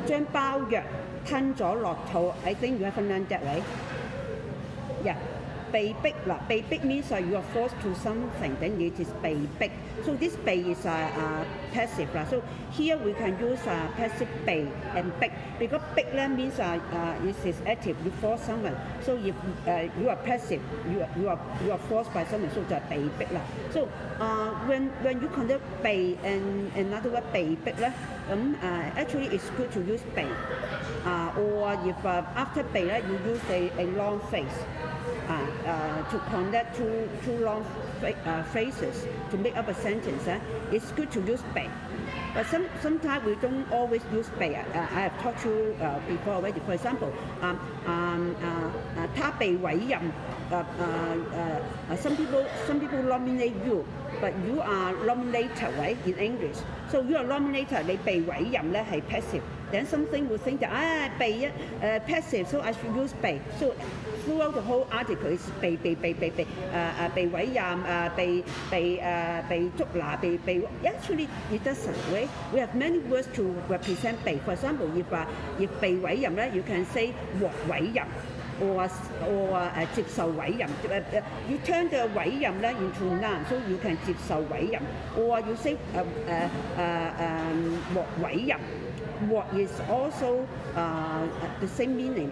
將包藥吞咗落肚。I think you haven't learned that, right? Yeah. 被逼嗱，被逼 means you are forced to something, then it is 被逼。So this 被 is passive 啦。So here we can use passive 被 and 逼。because 逼咧 means it is active, you force someone. So if you are passive, you are forced by someone, so 就係被逼啦。So when you consider 被 and another word 被逼咧，咁actually it's good to use 被。Or if after 被咧you use a long phrase. To connect two long phrases to make up a sentence, it's good to use 被. But sometimes we don't always use 被. I have taught you before already. For example, 他被委任. Some people nominate you, but you are nominated, right? In English, so you are nominated. 你被委任咧係 passive. Then something will think that 被passive, so I should use 被. So throughout the whole article is 被委任被捉拿被 actually it doesn't, right? We have many words to represent 被. For example, if 被委任咧 you can say 獲委任 or 接受委任. You turn the 委任咧 into noun, so you can 接受委任 or you say 獲委任. What is also the same meaning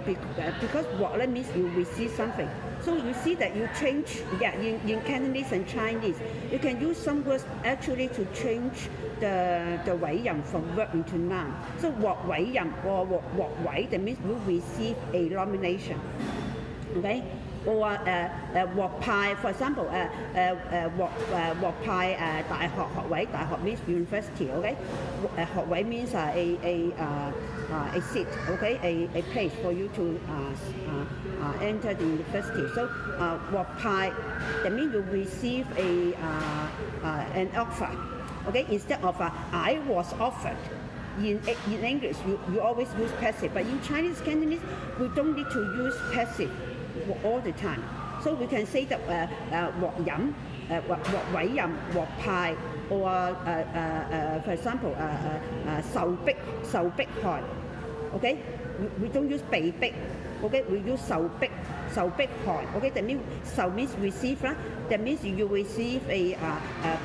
because what means you receive something. So you see that you change, in Cantonese and Chinese, you can use some words actually to change the 委任 from verb into noun. So 獲委任 or 獲委 that means you receive a nomination. Okay? Or 獲派 for example 獲派大學學位 大學 means university, okay? 學位 means a seat, okay? A place for you to enter the university. So 獲派 that means you receive an offer, okay? Instead of I was offered. In English you always use passive, but in Chinese Cantonese we don't need to use passive all the time. So we can say that 獲任獲委任獲派 or for example 受迫害. Okay, we don't use 被逼. Okay, we use 受迫害. Okay, that means 受 means receive. That means you receive a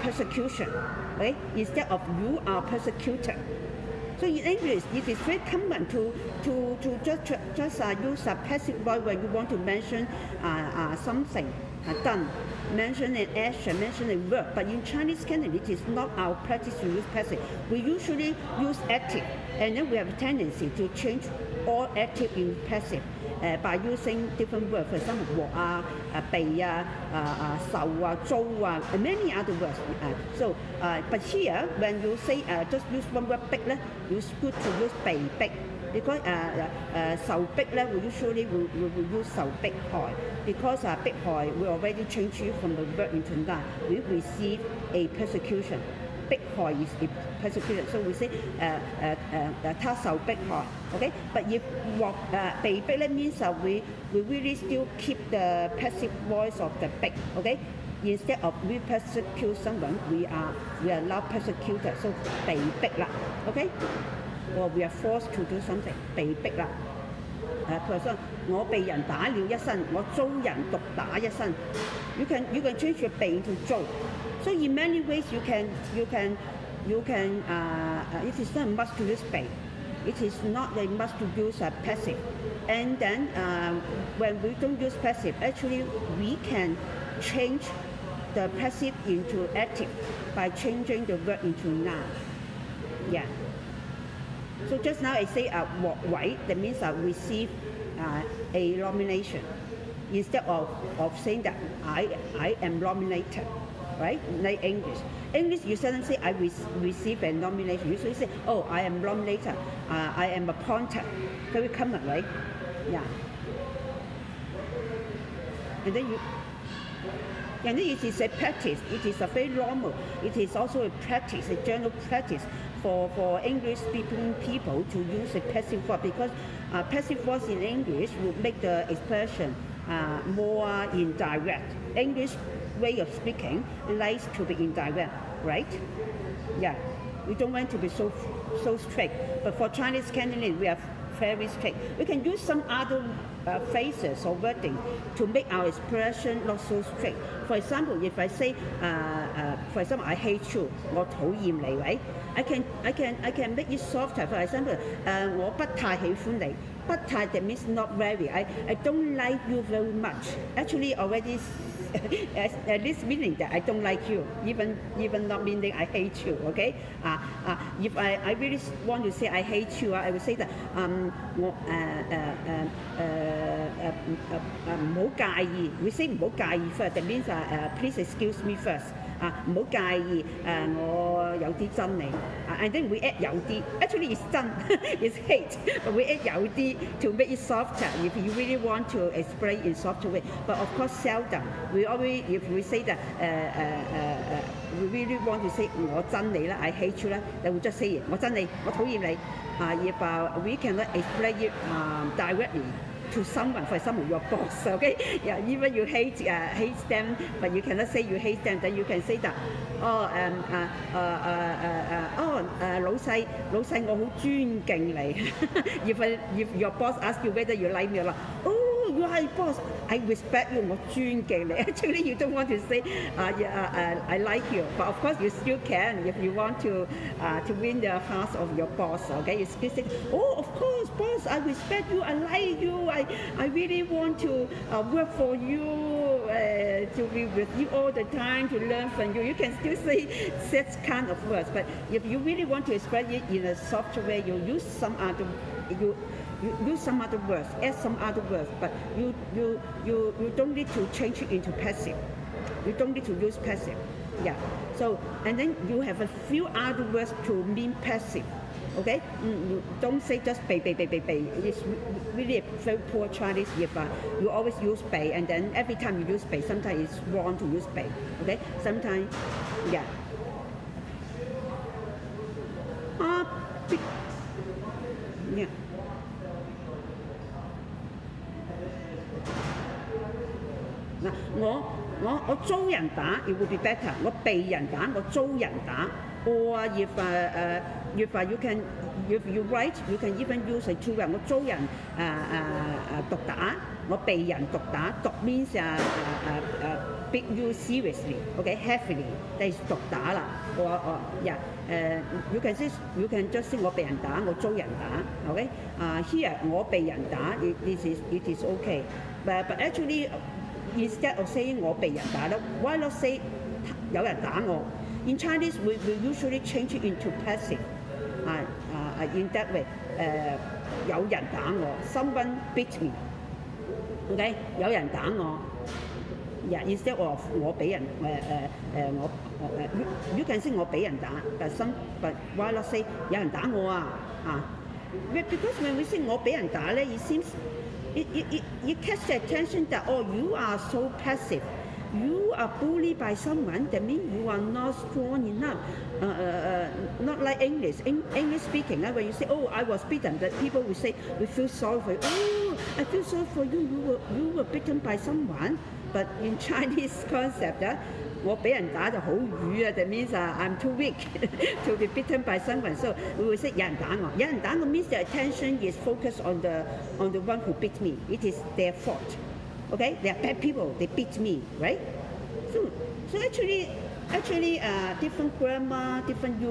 persecution. Okay, instead of you are persecuted. So in English, it is very common to just use a passive voice when you want to mention something done, mention an action, mention a verb. But in Chinese Cantonese, it is not our practice to use passive. We usually use active, and then we have a tendency to change all active in passive by using different words. For example, 獲被受遭and many other words. But here, when you say just use one word 逼咧, it's good to use 被逼. Because 受迫咧, we usually will use 受迫害. Because 迫害, we already change it from the verb into noun. We receive a persecution. 迫害 is persecution, so we say 他受迫害. Okay, but if 被逼咧 means we really still keep the passive voice of the 逼. Okay, instead of we persecute someone, we are now persecuted. So 被逼啦. Okay, or we are forced to do something. 被逼啦. 譬如說我被人打了一身，我遭人毒打一身. You can change your 被 into 遭. So in many ways you can it is not a must to use 被. It is not a must to use passive. And then when we don't use passive, actually we can change the passive into active by changing the verb into noun. Yeah. So just now I say 獲委, that means receive a nomination instead of saying that I am nominated. Right? Like English. English, you seldom say I receive a nomination. You usually say, oh, I am nominated. I am appointed. Very common, right? Yeah. And then it is a practice. It is a very normal. It is also a practice, a general practice for English-speaking people to use a passive voice, because passive voice in English would make the expression more indirect. English way of speaking likes to be indirect, right? Yeah. We don't want to be so strict. But for Chinese Cantonese, we are very strict. We can use some other phrases or wording to make our expression not so strict. For example, if I say, for example, I hate you, 我討厭你, right? I can make it softer. For example, 我不太喜歡你. 不太 that means not very. I don't like you very much. Actually, already at least meaning that I don't like you, even not meaning I hate you. Okay? If I really want to say I hate you, I would say that 我唔好介意. We say 唔好介意 first. That means please excuse me first. 唔好介意我有啲憎你. And then we add 有啲. Actually, it's 憎, it's hate. But we add 有啲 to make it softer. If you really want to explain in softer way. But of course, seldom. We always, if we say that we really want to say 我憎你啦, I hate you 啦, then we just say 我憎你, 我討厭你. If we cannot explain it directly to someone, for example, your boss, okay? Yeah, even you hate them, but you cannot say you hate them, then you can say that, 老細我好尊敬你. If your boss asks you whether you like me or not, you are a boss, I respect you, 我尊敬你. Actually, you don't want to say, I like you, but of course you still can if you want to win the hearts of your boss. Okay, you still say, of course, boss, I respect you, I like you, I really want to work for you, to be with you all the time, to learn from you. You can still say such kind of words, but if you really want to express it in a softer way, you use some other words, add some other words, but you don't need to change it into passive. You don't need to use passive. Yeah. So, and then you have a few other words to mean passive. Okay? You don't say just 被. It's really a very poor Chinese if you always use 被, and then every time you use 被, sometimes it's wrong to use 被. Okay? Sometimes, yeah. Yeah. Now, 我遭人打 it would be better. 我被人打, 我遭人打. Or if you write, you can even use a two words. 我遭人毒打, 我被人毒打. 毒 means beat you seriously, okay, heavily. That is 毒打啦. Or yeah, you can just say 我被人打, 我遭人打. Okay, here 我被人打, it is okay. But actually, instead of saying 我被人打, why not say 有人打我? In Chinese, we usually change it into passive. In that way, 有人打我, someone beat me. Okay, 有人打我. Yeah, instead of 我俾人you can say 我俾人打, but why not say 有人打我啊? Because when we say 我俾人打咧, it seems it catches the attention that you are so passive. You are bullied by someone, that means you are not strong enough. Not like English. English speaking, when you say, I was beaten, that people will say, we feel sorry for you. I feel sorry for you. You were beaten by someone. But in Chinese concept, 我俾人打就好瘀啊. That means I'm too weak to be beaten by someone. So we will say 有人打我. 有人打我 means the attention is focused on the one who beat me. It is their fault. Okay, they are bad people. They beat me, right? So actually, different grammar, different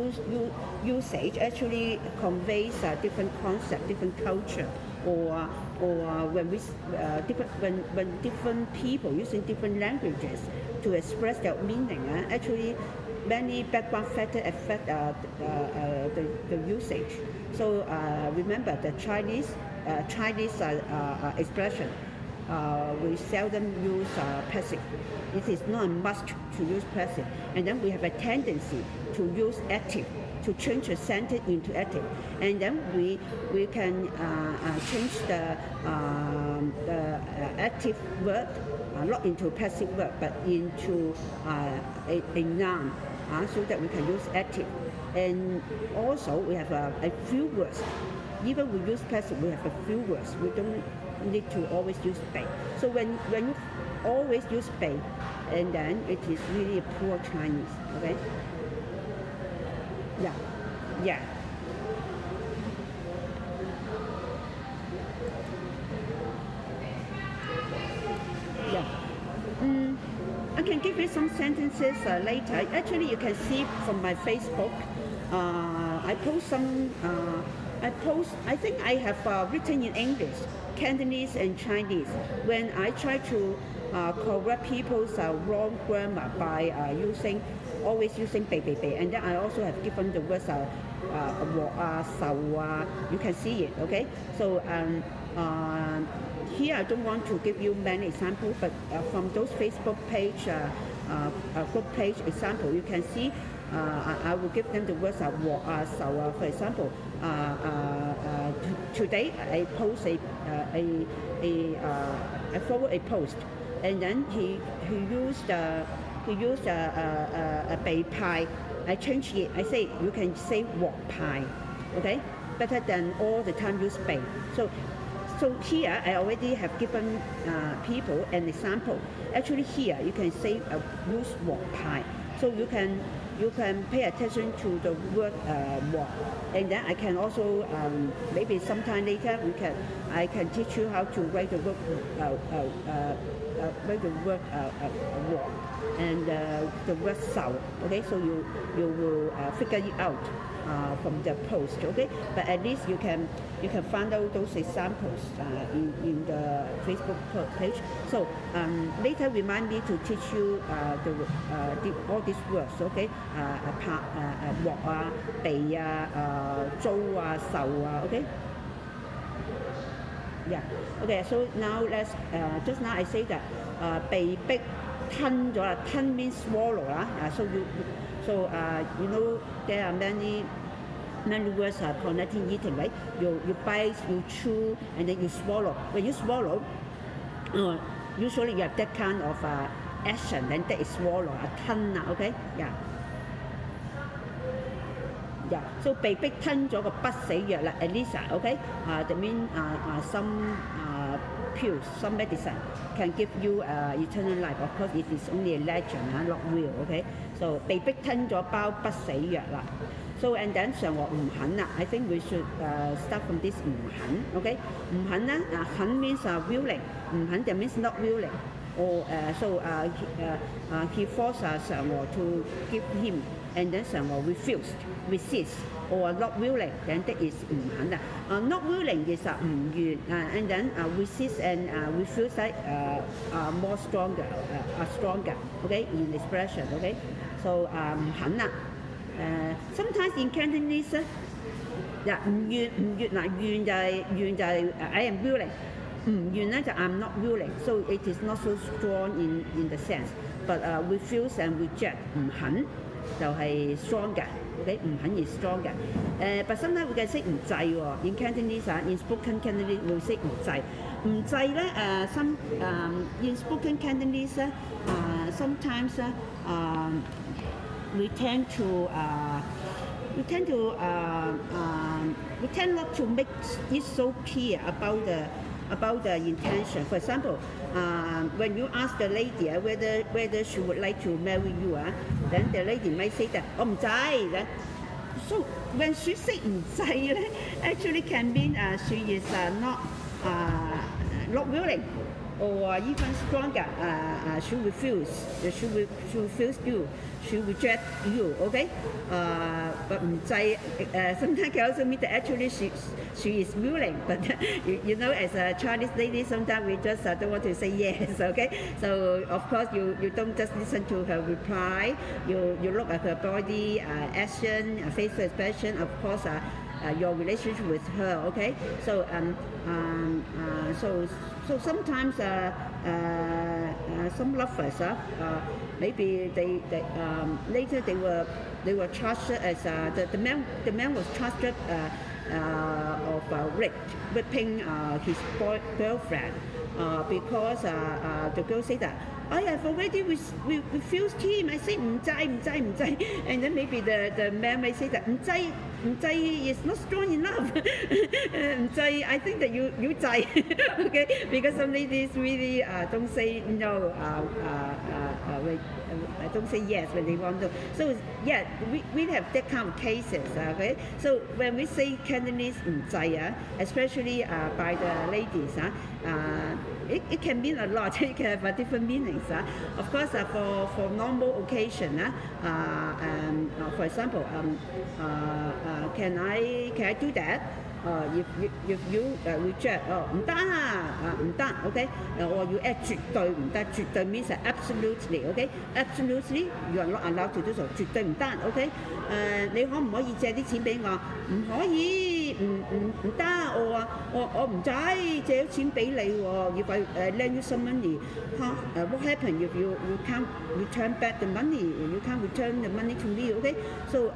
usage actually conveys different concept, different culture, or when different people using different languages to express their meaning. Actually, many background factors affect the usage. So remember the Chinese expression. We seldom use passive. It is not a must to use passive. And then we have a tendency to use active, to change a sentence into active. And then we can change the active word, not into passive word, but into a noun, so that we can use active. And also we have a few words. Even we use passive, we have a few words. We don't need to always use 被. So when you always use 被, and then it is really a poor Chinese. Okay? Yeah. Yeah. Yeah. I can give you some sentences later. Actually, you can see from my Facebook. I post some. I think I have written in English, Cantonese, and Chinese. When I try to correct people's wrong grammar by always using 被 and then I also have given the words 我手you can see it, okay? So here I don't want to give you many examples, but from those Facebook page, group page example, you can see I will give them the words 我手 for example. Today I post I forward a post, and then he used a 被派. I changed it. I say you can say 獲派, okay? Better than all the time use 被. So here I already have given people an example. Actually here you can say use 獲派. So you can pay attention to the word 獲, and then I can also maybe sometime later I can teach you how to write the word 獲 and the word 手. Okay, so you will figure it out from the post. Okay, but at least you can find out those examples in the Facebook page. So later remind me to teach you all these words. Okay, 獲被租手 okay. Yeah. Okay. So now let's. Just now I say that 被逼吞咗啦，吞 means swallow 啦。So you know there are many words connecting eating, right? You bite, you chew, and then you swallow. When you swallow, usually you have that kind of action, and that is swallow, 吞啦 ，okay? Yeah. Yeah, so 被逼吞咗個不死藥啦 ，Elisa, okay? That means some pills, some medicine can give you eternal life. Of course, it is only a legend, not real, okay? So 被逼吞咗包不死藥啦。So and then 嫦娥唔肯啦。I think we should start from this 唔肯 ，okay? 唔肯咧，肯 means willing， 唔肯 that means not willing. Or so he forced 嫦娥 to give him, and then 嫦娥resist, or not willing, then that is 唔肯啦。Not willing is 唔願，and then resist and refuse more stronger, okay, in expression, okay. So 唔肯啦。Sometimes in Cantonese 唔願嗱，願就係I am willing。唔願咧就 I'm not willing, so it is not so strong in the sense. But refuse and reject 唔肯就係 stronger, okay? 唔肯is stronger. But sometimes we can say 唔制喎。In Cantonese, in spoken Cantonese 會say 唔制。唔制咧in spoken Cantonese 咧sometimes we tend not to make it so clear about the intention. For example, when you ask the lady whether she would like to marry you, then the lady might say that 我唔制。So when she say 唔制咧 actually can mean she is not willing, or even stronger, she refuse you, she reject you, okay? But 唔制 sometimes can also mean that actually she is willing, but you know, as a Chinese lady, sometimes we just don't want to say yes, okay? So of course you don't just listen to her reply, you look at her body action, facial expression, of course your relationship with her, okay? So so sometimes some lovers maybe they later they were charged as the man was charged of raping his girlfriend because the girl said that I have already refused him. I said 唔制， and then maybe the man may say that 唔唔制 is not strong enough 唔制 I think that you 制 okay because some ladies really don't say no don't say yes when they want to so yeah we have that kind of cases okay so when we say Cantonese 唔制especially by the ladies it can mean a lot it can have different meanings of course for normal occasion for example can I do that if you reject 唔得唔得 OK or you add 絕對唔得絕對 means absolutely OK absolutely you are not allowed to do so 絕對唔得 OK 你可唔可以借啲錢俾我唔可以唔得我唔制借咗錢俾你喎 if I lend you some money what happen if you can't return back the money you can't return the money to me OK so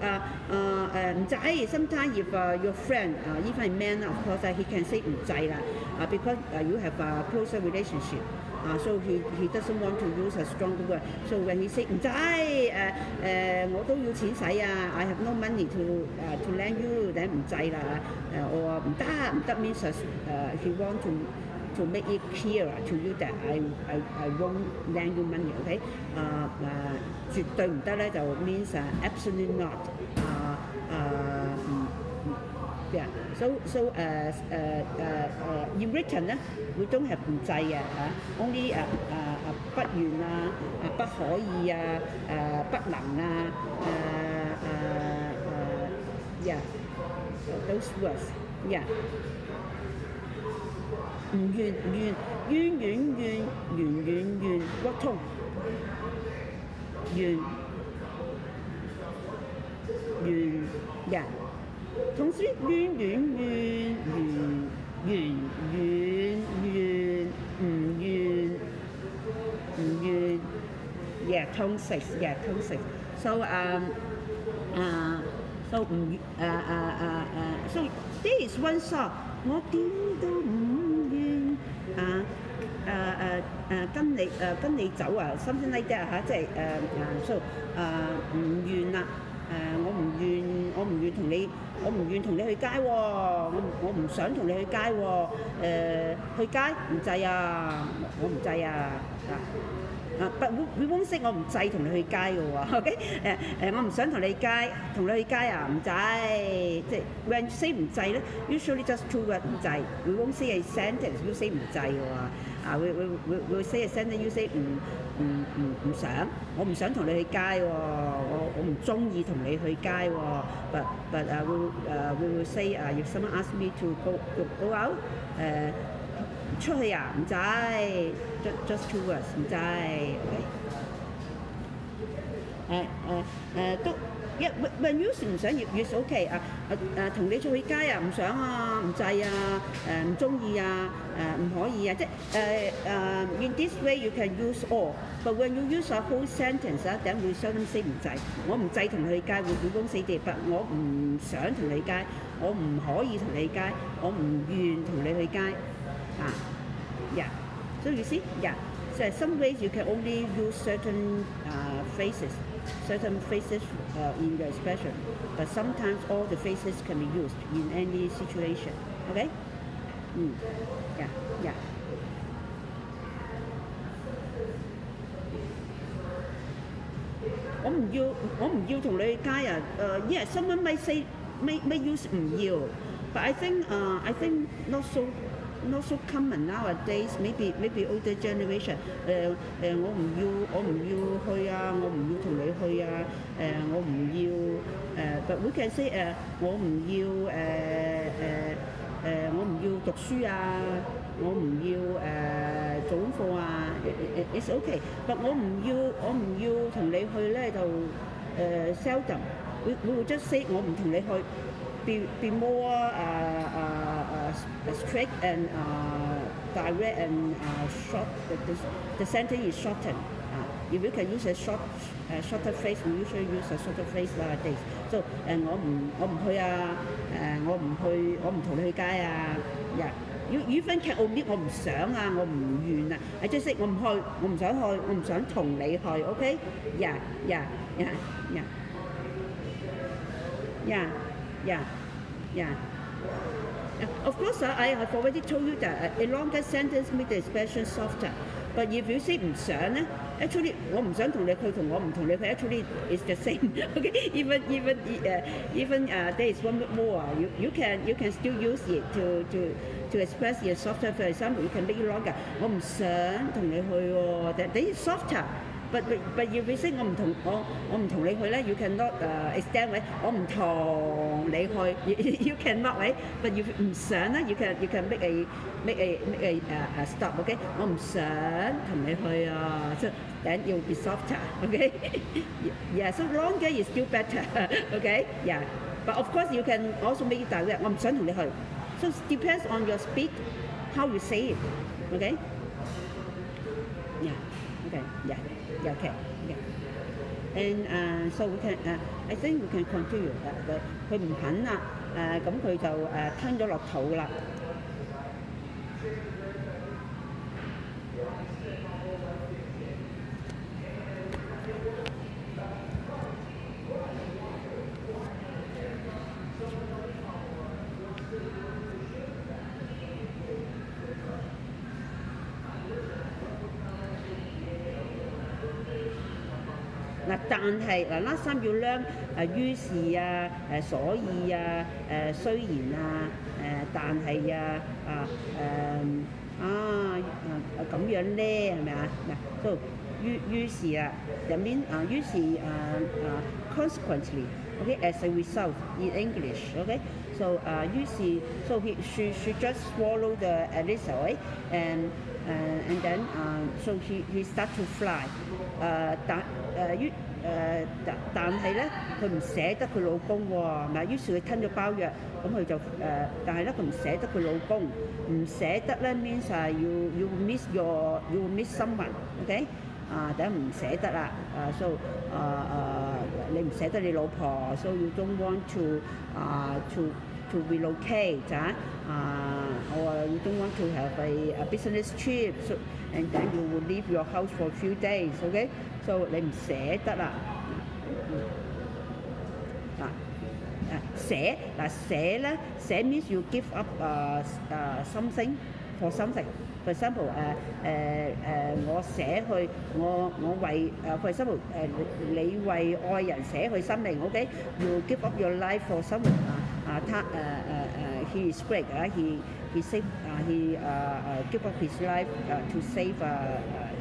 唔制 sometimes if your friend even a man of course he can say 唔制啦because you have a closer relationship so he doesn't want to use a stronger word so when he say 唔制我都要錢使I have no money to lend you then 唔制啦我唔得 means he want to make it clear to you that I won't lend you money okay 絕對唔得咧就 means absolutely not yeah so in written we don't have 唔制only 不願不可以不能yeah those words yeah 唔願願屈通願yeah同時願yeah 通食 so so this is one song 我點都唔願跟你走something like that 即係so 唔願啦我唔願同你去街喎我唔想同你去街喎去街唔制我唔制but we won't say 我唔制同你去街嘅喎 OK 我唔想同你去街唔制即係 when you say 唔制咧 usually just two words 唔制 we won't say a sentence you say 唔制嘅喎we say a sentence you say 唔想我唔想同你去街喎我唔中意同你去街喎 but we will say if someone asks me to go out 出去唔制 just two words 唔制 都when you 唔想越 OK 同你出去街唔想唔制唔中意唔可以即in this way you can use all but when you use a whole sentence then we seldom say 唔制我唔制同你去街會講死地but我唔想同你街我唔可以同你街我唔願同你去街yeah so you see yeah so some ways you can only use certain phrases in your expression but sometimes all the phrases can be used in any situation okay yeah我唔要同你去街yeah someone may say may use 唔要 but I think not so common nowadays maybe older generation 我唔要去我唔要同你去我唔要but we can say 我唔要讀書我唔要做功課it's okay but 我唔要同你去咧就seldom we will just say 我唔同你去be more strict and direct and short the sentence is shortened if you can use a shorter phrase we usually use a shorter phrase nowadays so 我唔去我唔同你去街yeah you even can omit 我唔想我唔願I just say 我唔去我唔想去我唔想同你去 OK yeah Yeah. Of course, I have already told you that a longer sentence makes the expression softer. But if you say 唔想咧 actually 我唔想同你去同我唔同你去 actually is the same. Okay, even there is one more. You can still use it to express your softer. For example, you can make it longer. 我唔想同你去喎 that is softer. But if you say 我唔同你去咧 you cannot extend 位我唔同你去 you cannot 位 but if 唔想咧 you can make a stop. Okay, 我唔想同你去啊 so then it will be softer. Okay. Yeah, so longer is still better. Okay, yeah, but of course you can also make it direct. 我唔想同你去 so it depends on your speak how you say it. Okay, yeah, okay, yeah, okay. And so we can I think we can continue. 佢唔肯啦咁佢就吞咗落肚啦。但係last time you learn 於是所以雖然但係咁樣咧係咪啊？嗱，於是入面於是consequently, okay, as a result in English, okay, so 於是 so she just swallowed the elixir, right? and then so he start to fly. 但係咧，佢唔捨得佢老公喎，嗱，於是佢吞咗包藥，咁佢就但係咧佢唔捨得佢老公，唔捨得咧 means you miss someone，OK？ 第一唔捨得啦，so 你唔捨得你老婆 ，so you don't want to relocate, or you don't want to have a business trip, so, and then you will leave your house for a few days, okay? So 你唔捨得啦，捨咧means you give up something for something. For example, 我捨去我為for example 你為愛人捨去生命 ，OK? You give up your life for someone. He is great. He saved. He give up his life to save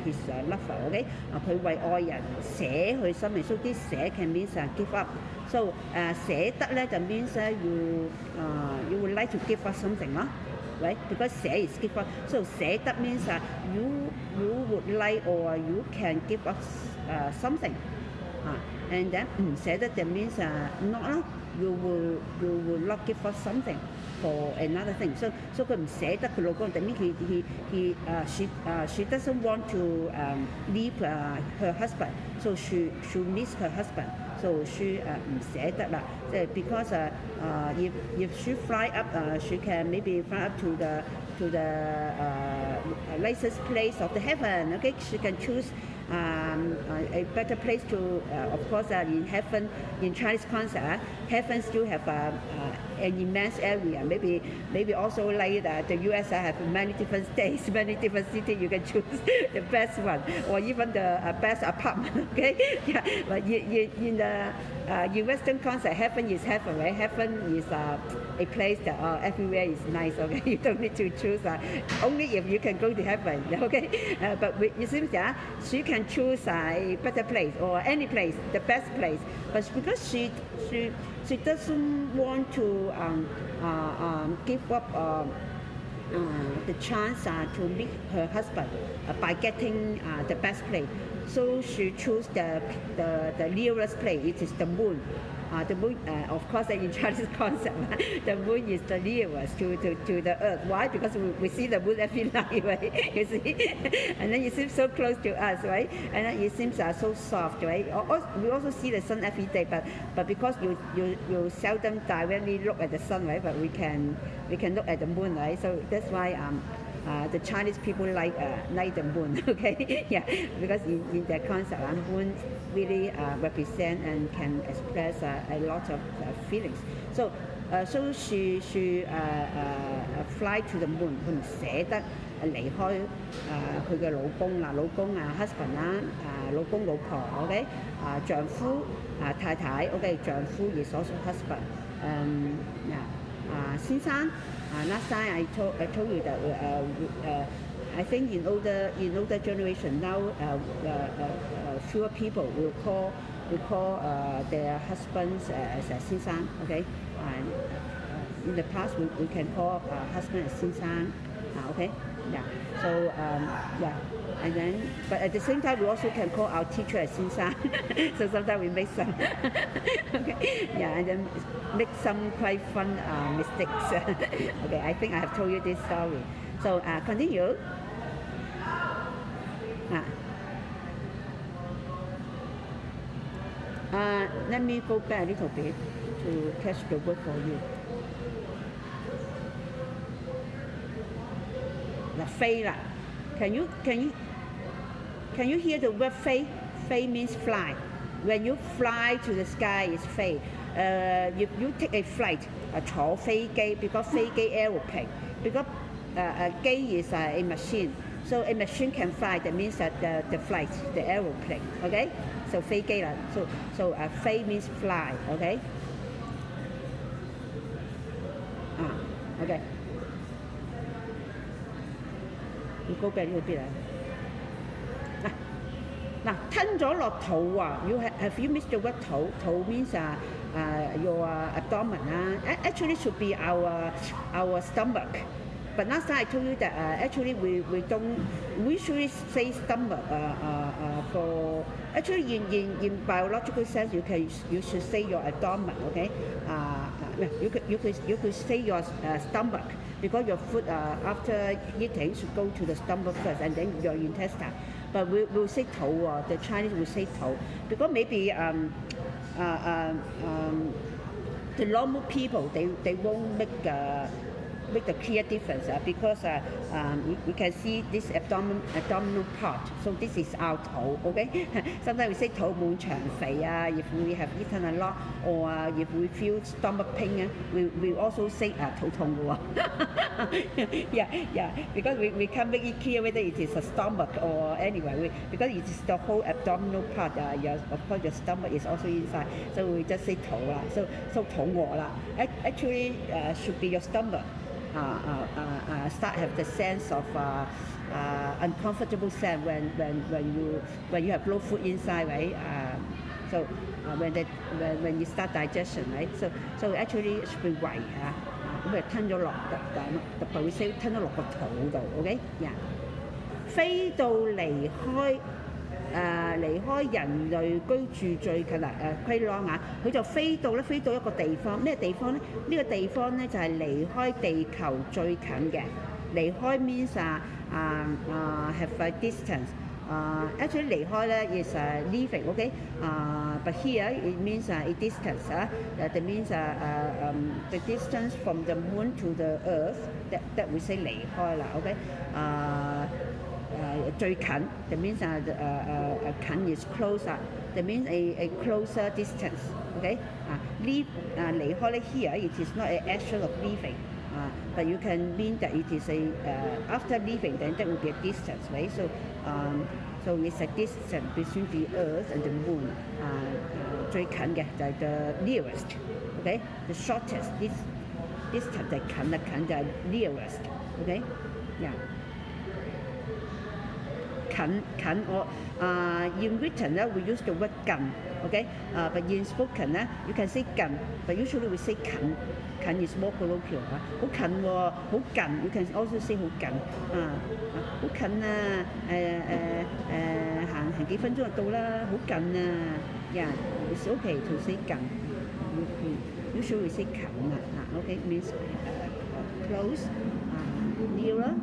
his lover. OK? 佢為愛人捨去生命 ，so this 捨 can means give up. So 捨得咧就 means you would like to give up something 啦。Right? Because 捨 is give up. So 捨得 means you would like or you can give up something. And then 唔捨得就 means not 啦。You will not give up something for another thing. So 佢唔捨得佢老公，that means she doesn't want to leave her husband. So she miss her husband. So she 唔捨得啦，即係 because if she fly up, she can maybe fly up to the nicest place of the heaven. Okay, she can choose a better place to, of course, in heaven, in Chinese concept, heaven still have an immense area. Maybe also like the US have many different states, many different cities. You can choose the best one, or even the best apartment. Okay, yeah. But in the Western concept, heaven is heaven, right? Heaven is a place that everywhere is nice. Okay, you don't need to choose. Only if you can go to heaven. Okay, but you see, she can choose a better place or any place, the best place. But because she doesn't want to give up the chance to meet her husband by getting the best place. So she chose the nearest place. It is the moon. The moon, of course, in Chinese concept, the moon is the nearest to the earth. Why? Because we see the moon every night, right? You see, and then it seems so close to us, right? And then it seems so soft, right? We also see the sun every day, but because you seldom directly look at the sun, right? But we can look at the moon, right? So that's why the Chinese people like the moon, okay? Yeah, because in their concept, moon really represent and can express a lot of feelings. So so she fly to the moon， 佢唔捨得離開佢嘅老公啦，老公husband 啦，老公老婆 ，OK， 丈夫太太 ，OK， 丈夫is also husband， 先生last time I told you that I think in older generation now fewer people will call their husbands as 先生 ，OK， in the past we can call husband as 先生，OK， yeah， so yeah， and then but at the same time we also can call our teacher as 先生so sometimes we make some okay, yeah, and then make some quite fun mistakes okay, I think I have told you this story, so continue. Let me go back a little bit to catch the word for you. 飛啦 can you hear the word 飛 means fly. When you fly to the sky, it's 飛. If you take a flight, 坐飛機 because 飛機 aeroplane, because 機 is a machine. So a machine can fly. That means that the flight, the aeroplane. Okay. So 飛機啦. So 飛 means fly. Okay. Okay. You go back a little bit. 嗱，吞咗落肚啊 have you missed the word 肚 means your abdomen actually should be our stomach. But last time I told you that actually we don't usually say stomach for actually in biological sense you should say your abdomen, okay? You could say your stomach because your food after eating should go to the stomach first and then your intestine. But we'll say 肚 the Chinese will say 肚 because maybe the normal people they won't make the clear difference because you can see this abdominal part. So this is our 肚 okay? Sometimes we say 肚滿腸肥 if we have eaten a lot or if we feel stomach pain we also say 肚痛嘅yeah, because we can't make it clear whether it is a stomach or anyway because it is the whole abdominal part. Of course your stomach is also inside, so we just say 肚啦. So 肚餓啦 actually should be your stomach start have the sense of uncomfortable sense when you have no food inside, right? So when you start digestion, right? So actually it should be 胃咁咪吞咗落特別會 say 吞咗落個肚度 ，OK？ 呀，飛到離開人類居住最近規浪佢就飛到一個地方，咩地方咧？呢個地方咧就係離開地球最近嘅，離開 means have a distance。Actually 離開咧 is leaving, okay? But here it means a distance. That means the distance from the moon to the earth. That we say 離開啦 ，okay? 最近 that means 近 is closer. That means a closer distance. Okay? Leave 離開咧 here it is not an action of leaving. But you can mean that it is a after leaving, then that will be a distance, right? So it's a distance between the earth and the moon. 最近嘅就係 the nearest, okay? The shortest distance 就係近就係 nearest, okay? Yeah. 近我in written we use the word 近 okay? But in spoken you can say 近 but usually we say 近 is more colloquial 好近喎，好近 you can also say 好近好近行幾分鐘就到啦，好近yeah, it's okay to say 近 usually we say 近okay? Means close, nearer